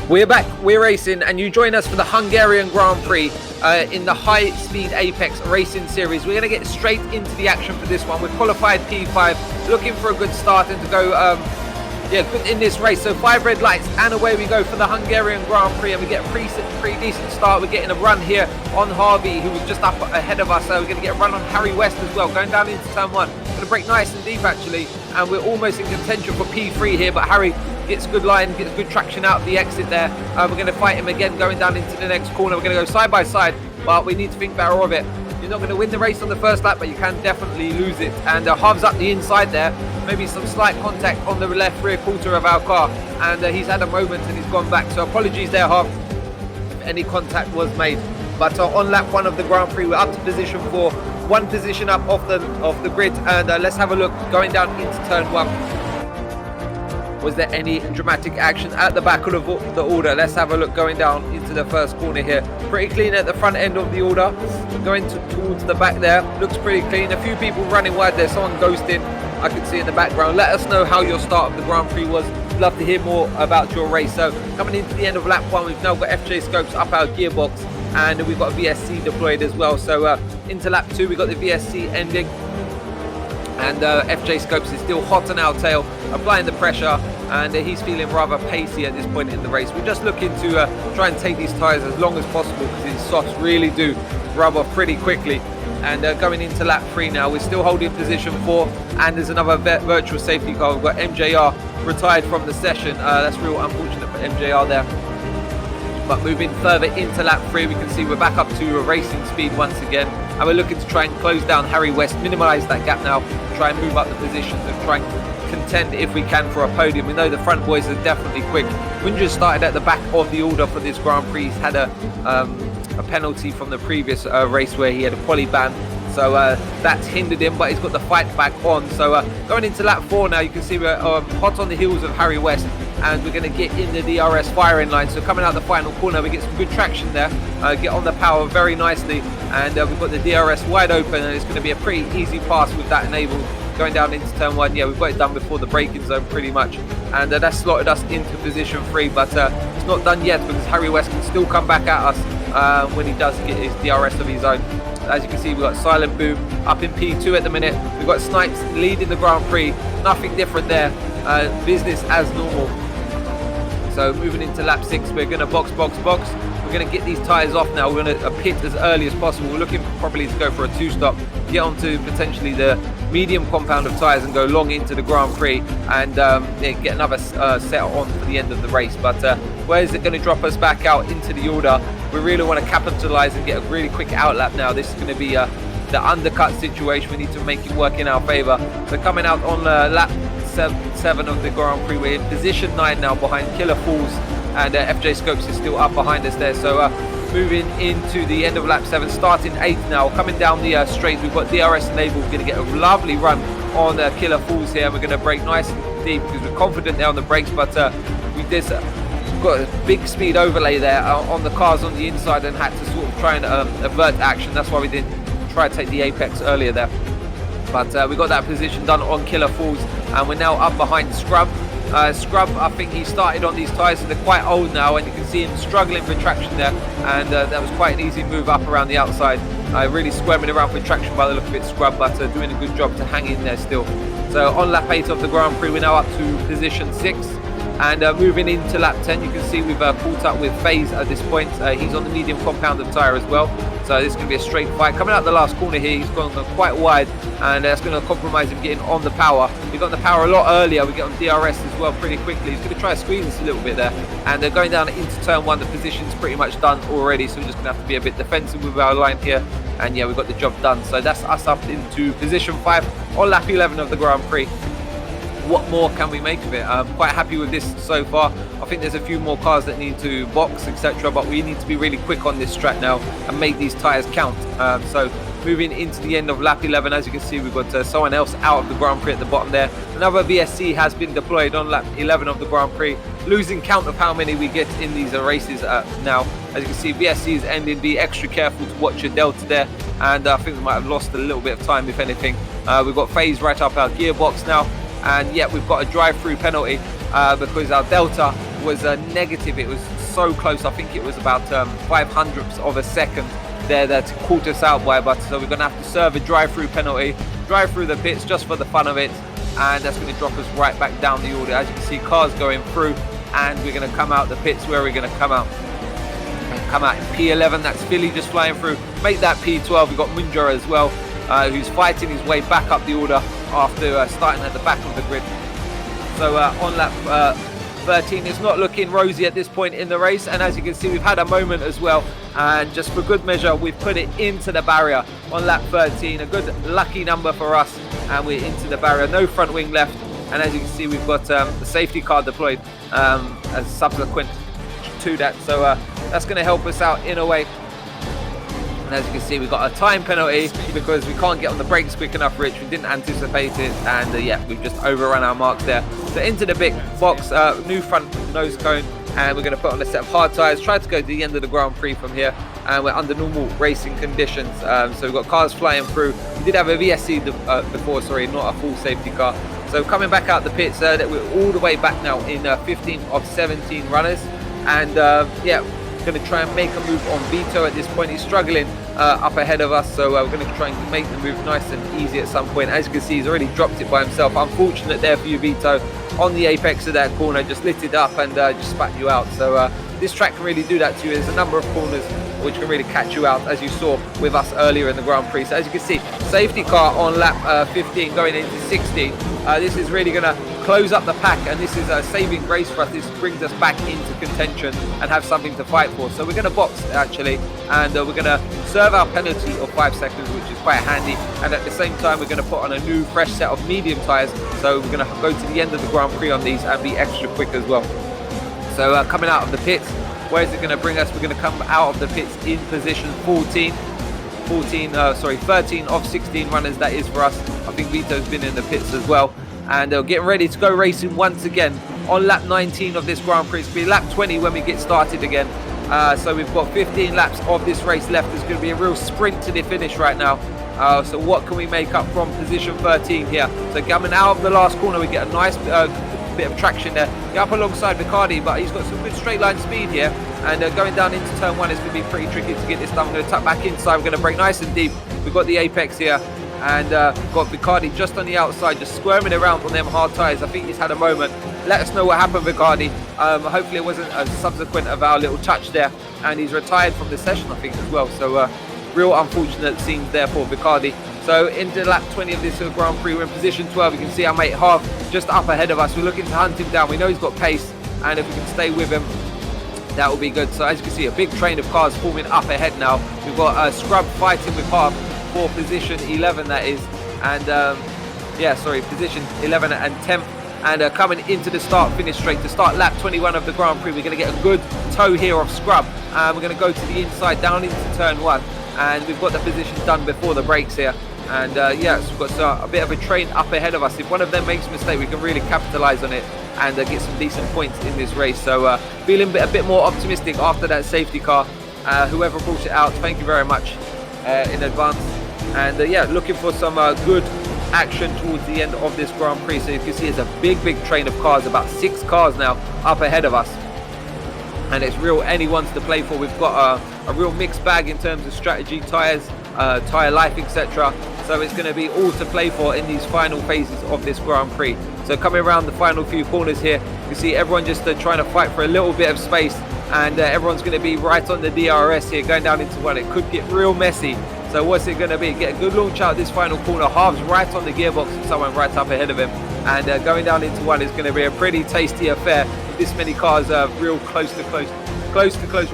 We're back, we're racing, and you join us for the Hungarian Grand Prix in the High Speed Apex Racing Series. We're going to get straight into the action for this one. We've qualified P5, looking for a good start and to go good in this race. So 5 red lights, and away we go for the Hungarian Grand Prix, and we get a pretty decent start. We're getting a run here on Harvey, who was just up ahead of us. So we're going to get a run on Harry West as well, going down into turn 1. Going to break nice and deep actually, and we're almost in contention for P3 here, but Harry gets good line, gets good traction out of the exit there. We're going to fight him again going down into the next corner. We're going to go side by side, but we need to think better of it. You're not going to win the race on the first lap, but you can definitely lose it. And Harv's up the inside there. Maybe some slight contact on the left rear quarter of our car, and he's had a moment and he's gone back. So apologies there, Harv, if any contact was made. But on lap 1 of the Grand Prix, we're up to position 4, 1 position up off the grid, and let's have a look going down into turn 1. Was there any dramatic action at the back of the order? Let's have a look going down into the first corner here. Pretty clean at the front end of the order. Going towards the back there. Looks pretty clean. A few people running wide there. Someone ghosting. I can see in the background. Let us know how your start of the Grand Prix was. Love to hear more about your race. So coming into the end of lap 1, we've now got FJ Scopes up our gearbox, and we've got a VSC deployed as well. So into lap 2, we've got the VSC ending. And FJ Scopes is still hot on our tail, applying the pressure, and he's feeling rather pacey at this point in the race. We're just looking to try and take these tyres as long as possible, because these softs really do rub off pretty quickly. And going into lap 3 now, we're still holding position 4, and there's another virtual safety car. We've got MJR retired from the session. That's real unfortunate for MJR there. But moving further into lap 3, we can see we're back up to a racing speed once again, and we're looking to try and close down Harry West, minimise that gap now, try and move up the positions and try and contend if we can for a podium. We know the front boys are definitely quick. Windsor started at the back of the order for this Grand Prix. He's had a penalty from the previous race where he had a quali ban, so that's hindered him, but he's got the fight back on. So going into lap 4 now, you can see we're hot on the heels of Harry West, and we're going to get in the DRS firing line. So coming out the final corner, we get some good traction there, get on the power very nicely, and we've got the DRS wide open, and it's going to be a pretty easy pass with that enabled. Going down into turn 1, yeah, we've got it done before the braking zone pretty much, and that's slotted us into position 3, but it's not done yet, because Harry West can still come back at us when he does get his DRS of his own. As you can see, we've got Silent Boom up in P2 at the minute. We've got Snipes leading the Grand Prix, nothing different there, business as normal. So moving into lap 6, we're going to box. We're going to get these tyres off now. We're going to pit as early as possible. We're looking probably to go for a 2-stop, get onto potentially the medium compound of tyres and go long into the Grand Prix, and get another set on for the end of the race. But where is it going to drop us back out into the order? We really want to capitalise and get a really quick outlap now. This is going to be the undercut situation. We need to make it work in our favour. So coming out on lap 7 of the Grand Prix, we're in position 9 now behind Killer Falls, and FJ Scopes is still up behind us there. So moving into the end of lap 7, starting 8th now, coming down the straight, we've got DRS enabled. We're going to get a lovely run on Killer Falls here. We're going to brake nice and deep because we're confident there on the brakes, but we've got a big speed overlay there on the cars on the inside, and had to sort of try and avert action. That's why we didn't try to take the apex earlier there. But we got that position done on Killer Falls, and we're now up behind Scrub. Scrub, I think he started on these tyres, so they're quite old now, and you can see him struggling for traction there, and that was quite an easy move up around the outside. Really squirming around for traction by the look of it, Scrub, but doing a good job to hang in there still. So on lap 8 of the Grand Prix, we're now up to position 6. And moving into lap 10, you can see we've caught up with FaZe at this point. He's on the medium compounded tyre as well. So this is going to be a straight fight. Coming out the last corner here, he's gone quite wide, and that's going to compromise him getting on the power. We got the power a lot earlier. We get on DRS as well pretty quickly. He's going to try to squeeze us a little bit there. And they're going down into turn 1. The position's pretty much done already, so we're just going to have to be a bit defensive with our line here. And yeah, we've got the job done. So that's us up into position 5 on lap 11 of the Grand Prix. What more can we make of it? I'm quite happy with this so far. I think there's a few more cars that need to box, etc., but we need to be really quick on this track now and make these tyres count. So moving into the end of lap 11, as you can see, we've got someone else out of the Grand Prix at the bottom there. Another VSC has been deployed on lap 11 of the Grand Prix, losing count of how many we get in these races now. As you can see, VSC is ending. Be extra careful to watch your delta there, and I think we might have lost a little bit of time, if anything. We've got FaZe right up our gearbox now. And yet we've got a drive-through penalty because our delta was negative. It was so close. I think it was about 500ths of a second there that caught us out by, but so we're going to have to serve a drive-through penalty, drive through the pits just for the fun of it, and that's going to drop us right back down the order. As you can see, cars going through, and we're going to come out the pits. Where are we going to come out? Come out in P11. That's Philly just flying through. Make that P12. We've got Munjo as well, who's fighting his way back up the order after starting at the back of the grid. So on lap 13, it's not looking rosy at this point in the race, and as you can see, we've had a moment as well, and just for good measure, we've put it into the barrier on lap 13. A good lucky number for us, and we're into the barrier. No front wing left, and as you can see, we've got the safety car deployed as subsequent to that, so that's going to help us out in a way. And as you can see, we've got a time penalty because we can't get on the brakes quick enough, Rich. We didn't anticipate it, and yeah, we've just overrun our marks there. So into the big box, new front nose cone, and we're going to put on a set of hard tyres, try to go to the end of the Grand Prix from here, and we're under normal racing conditions. So we've got cars flying through. We did have a VSC before, sorry, not a full safety car. So coming back out the pits, that we're all the way back now in 15 of 17 runners, and yeah, going to try and make a move on Vito at this point. He's struggling up ahead of us, so we're going to try and make the move nice and easy at some point. As you can see, he's already dropped it by himself. Unfortunate there for you, Vito, on the apex of that corner, just lit it up and just spat you out. So this track can really do that to you. There's a number of corners which can really catch you out, as you saw with us earlier in the Grand Prix. So as you can see, safety car on lap 15 going into 16. This is really going to close up the pack, and this is a saving grace for us. This brings us back into contention and have something to fight for. So we're going to box actually, and we're going to serve our penalty of 5 seconds, which is quite handy, and at the same time we're going to put on a new fresh set of medium tyres, so we're going to go to the end of the Grand Prix on these and be extra quick as well. So coming out of the pits, where is it going to bring us? We're going to come out of the pits in position 13 of 16 runners, that is, for us. I think Vito's been in the pits as well, and they're getting ready to go racing once again on lap 19 of this Grand Prix. It's going to be lap 20 when we get started again. So we've got 15 laps of this race left. There's going to be a real sprint to the finish right now. So what can we make up from position 13 here? So coming out of the last corner, we get a nice bit of traction there. Get up alongside Vicardi, but he's got some good straight line speed here, and going down into turn 1 is going to be pretty tricky to get this done. I'm going to tuck back inside. We're going to break nice and deep. We've got the apex here, and got Vicardi just on the outside, just squirming around on them hard tyres. I think he's had a moment. Let us know what happened, Vicardi. Hopefully it wasn't a subsequent of our little touch there, and he's retired from the session, I think, as well. So real unfortunate scenes there for Vicardi. So into lap 20 of this Grand Prix, we're in position 12. You can see our mate Harv just up ahead of us. We're looking to hunt him down. We know he's got pace, and if we can stay with him, that will be good. So as you can see, a big train of cars forming up ahead now. We've got Scrub fighting with Harv for position 11, that is, and position 11 and 10th, and coming into the start-finish straight to start lap 21 of the Grand Prix. We're going to get a good tow here of Scrub, and we're going to go to the inside down into turn 1, and we've got the position done before the brakes here. And so we've got a bit of a train up ahead of us. If one of them makes a mistake, we can really capitalise on it and get some decent points in this race. So feeling a bit more optimistic after that safety car. Whoever brought it out, thank you very much in advance. And looking for some good action towards the end of this Grand Prix. So you can see it's a big train of cars, about 6 cars now up ahead of us. And it's real anyone's to play for. We've got a real mixed bag in terms of strategy, tyres, tyre life, etc. So it's going to be all to play for in these final phases of this Grand Prix. So coming around the final few corners here, you can see everyone just trying to fight for a little bit of space, and everyone's going to be right on the DRS here, going down into 1. It could get real messy. So what's it going to be? Get a good launch out this final corner. Harv's right on the gearbox and someone right up ahead of him, and going down into 1 is going to be a pretty tasty affair. This many cars real close to close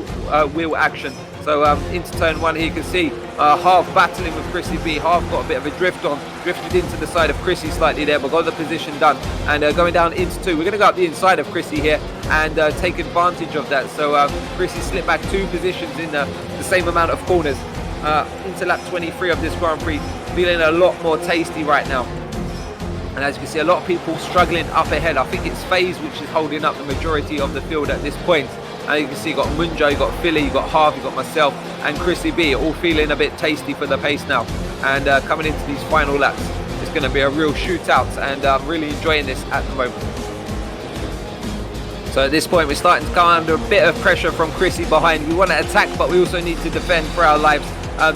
wheel action. So into turn 1 here, you can see Harv battling with Chrissy B. Harv got a bit of a drifted into the side of Chrissy slightly there, but got the position done. And going down into 2, we're going to go up the inside of Chrissy here and take advantage of that. So Chrissy slipped back 2 positions in the same amount of corners. Into lap 23 of this Grand Prix, feeling a lot more tasty right now. And as you can see, a lot of people struggling up ahead. I think it's FaZe which is holding up the majority of the field at this point. And you can see you got Munjo, you got Philly, you got Harv, you got myself and Chrissy B, all feeling a bit tasty for the pace now. And coming into these final laps, it's going to be a real shootout, and I'm really enjoying this at the moment. So at this point, we're starting to come under a bit of pressure from Chrissy behind. We want to attack, but we also need to defend for our lives.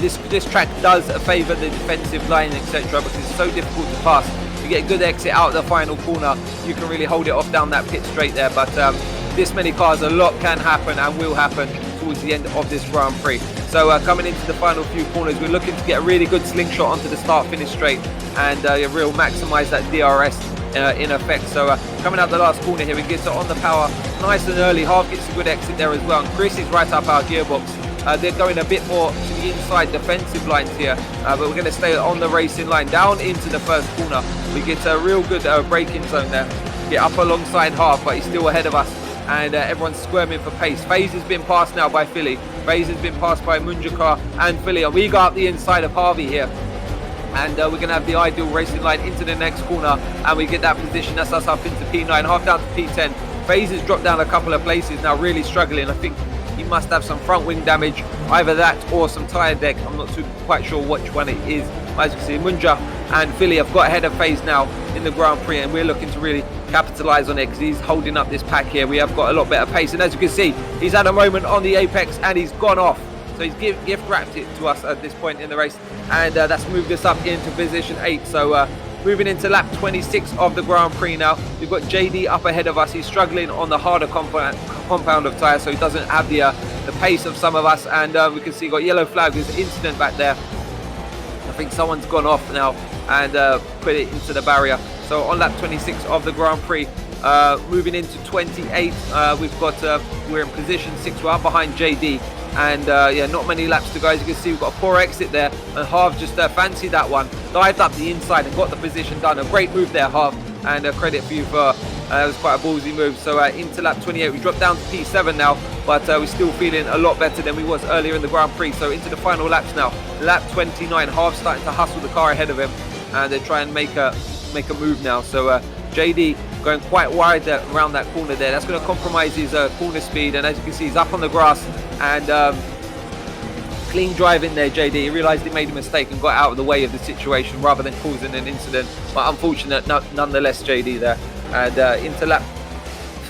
This track does favour the defensive line, etc., because it's so difficult to pass. You get a good exit out of the final corner, you can really hold it off down that pit straight there. But this many cars, a lot can happen and will happen towards the end of this Grand Prix. So coming into the final few corners, we're looking to get a really good slingshot onto the start-finish straight and real maximise that DRS in effect. So coming out the last corner here, we get it on the power nice and early. Harv gets a good exit there as well, and Chris is right up our gearbox. They're going a bit more to the inside defensive lines here, but we're going to stay on the racing line down into the first corner. We get a real good braking zone there, get up alongside Harv, but he's still ahead of us, and everyone's squirming for pace. FaZe has been passed now by Philly. FaZe has been passed by Munjakar and Philly, and we got up the inside of Harvey here. And we're going to have the ideal racing line into the next corner, and we get that position. That's us up into P9, half down to P10. FaZe has dropped down a couple of places now, really struggling. I think he must have some front wing damage, either that or some tyre deck. I'm not quite sure which one it is. As you can see, Munja and Philly have got ahead of FaZe now in the Grand Prix, and we're looking to really capitalise on it because he's holding up this pack here. We have got a lot better pace, and as you can see, he's had a moment on the apex and he's gone off. So he's gift wrapped it to us at this point in the race, and that's moved us up into position 8. So moving into lap 26 of the Grand Prix now. We've got JD up ahead of us. He's struggling on the harder compound of tyres, so he doesn't have the pace of some of us. And we can see got yellow flag. There's an incident back there. I think someone's gone off now and put it into the barrier. So on lap 26 of the Grand Prix, moving into 28, we're in position 6. We're up behind JD. And yeah, not many laps to go. As you can see, we've got a poor exit there, and Harv just fancied that one, dived up the inside and got the position done. A great move there, Harv, and credit for you for it was quite a ballsy move. So into lap 28, we dropped down to P7 now, but we're still feeling a lot better than we was earlier in the Grand Prix. So into the final laps now. Lap 29, Harv starting to hustle the car ahead of him, and they try and make a move now. So JD going quite wide around that corner there. That's going to compromise his corner speed, and as you can see, he's up on the grass. And clean drive in there, JD. He realised he made a mistake and got out of the way of the situation rather than causing an incident. But unfortunate nonetheless, JD there. And into lap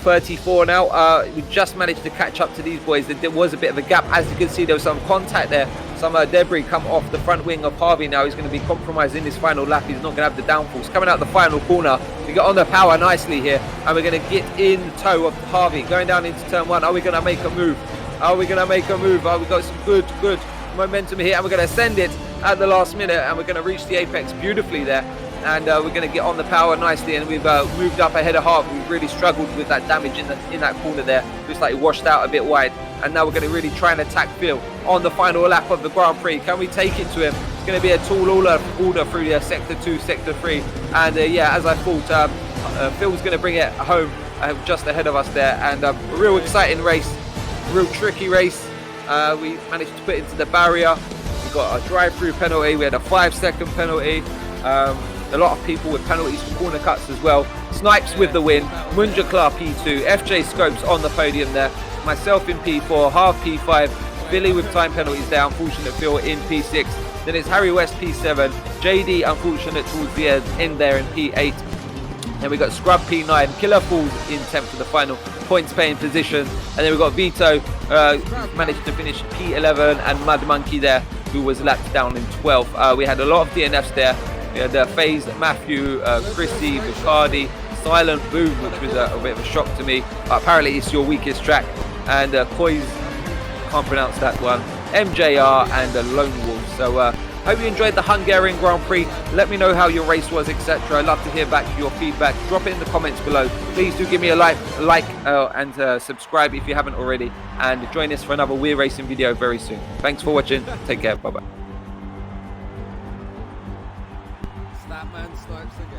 34 now. We just managed to catch up to these boys. There was a bit of a gap. As you can see, there was some contact there. Some debris come off the front wing of Harvey now. He's going to be compromised in this final lap. He's not going to have the downforce. Coming out the final corner, we got on the power nicely here. And we're going to get in tow of Harvey. Going down into turn 1. Are we going to make a move? Are we going to make a move? We've got some good momentum here, and we're going to send it at the last minute, and we're going to reach the apex beautifully there. And we're going to get on the power nicely, and we've moved up ahead of Harv. We've really struggled with that damage in that corner there. Looks like it washed out a bit wide. And now we're going to really try and attack Phil on the final lap of the Grand Prix. Can we take it to him? It's going to be a tall order through the Sector 2, Sector 3. And yeah, as I thought, Phil's going to bring it home just ahead of us there. And a real exciting race. Real tricky race. We managed to put into the barrier. We got a drive-through penalty. We had a 5-second penalty. A lot of people with penalties for corner cuts as well. Snipes with the win. Munjaklar P2. FJ Scopes on the podium there. Myself in P4. Harv P5. Billy with time penalties there. Unfortunate Phil in P6. Then it's Harry West P7. JD unfortunate towards the end there in P8. Then we got Scrub P9. Killer Falls in 10th to the final points paying position. And then we've got Vito, managed to finish P11, and Mud Monkey there, who was lapped down in 12th. We had a lot of DNFs there. We had FaZe, Matthew, Chrissy, Bacardi, Silent Boom, which was a bit of a shock to me. Apparently it's your weakest track. And Koiz, can't pronounce that one. MJR and Lone Wolf. So hope you enjoyed the Hungarian Grand Prix. Let me know how your race was, etc. I'd love to hear back your feedback. Drop it in the comments below. Please do give me a like and subscribe if you haven't already. And join us for another We're Racing video very soon. Thanks for watching. Take care. Bye-bye. Snapman snipes again.